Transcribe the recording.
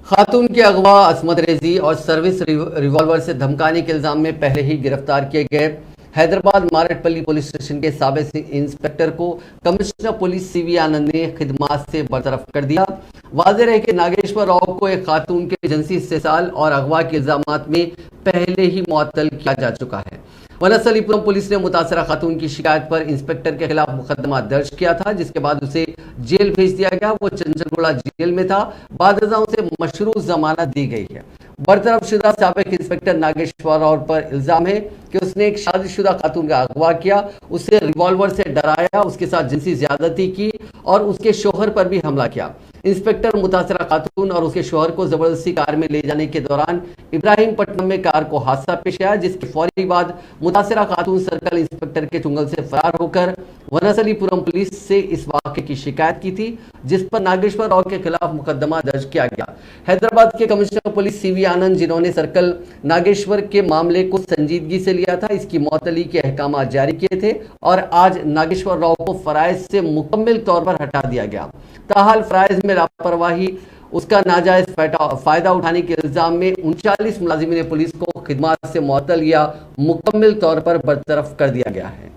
خاتون کے اغوا، عصمت ریزی اور سروس ریوالور سے دھمکانے کے الزام میں پہلے ہی گرفتار کیے گئے حیدرآباد مارٹ پلی پولیس اسٹیشن کے سابق انسپکٹر کو کمشنر پولیس سی وی آنند نے خدمات سے برطرف کر دیا۔ واضح رہے کہ ناگیشور راؤ کو ایک خاتون کے جنسی استحصال اور اغوا کے الزامات میں پہلے ہی معطل کیا جا چکا ہے۔ ونسلی پورم پولیس نے متاثرہ خاتون کی شکایت پر انسپکٹر کے خلاف مقدمہ درج کیا تھا، جس کے بعد اسے جیل بھیج دیا گیا۔ وہ چنچل گوڑہ جیل میں تھا۔ بعد ازاں اسے مشروع ضمانت دی گئی ہے۔ برطرف شدہ سابق انسپکٹر ناگیشور راؤ پر الزام ہے کہ اس نے ایک شادی شدہ خاتون کا اغوا کیا، اسے ریوالور سے ڈرایا، اس کے ساتھ جنسی زیادتی کی اور اس کے شوہر پر بھی حملہ کیا۔ انسپکٹر متاثرہ خاتون اور اس کے شوہر کو زبردستی کار میں لے جانے کے دوران ابراہیم پٹنم میں کار کو حادثہ پیش آیا، جس کے فوری بعد متاثرہ خاتون سرکل انسپکٹر کے چنگل سے فرار ہو کر ونسلی پورم پولیس سے اس واقعے کی شکایت کی تھی، جس پر ناگیشور راؤ کے خلاف مقدمہ درج کیا گیا۔ حیدرآباد کے کمشنر پولیس سی وی آنند، جنہوں نے سرکل ناگیشور کے معاملے کو سنجیدگی سے لیا تھا، اس کی معطلی کے احکامات جاری کیے تھے اور آج ناگیشور راؤ کو فرائض سے مکمل طور پر ہٹا دیا گیا۔ تاحال فرائض میں لاپرواہی، اس کا ناجائز فائدہ اٹھانے کے الزام میں 39 ملازمین پولیس کو خدمات سے معطل یا مکمل طور پر برطرف کر دیا گیا ہے۔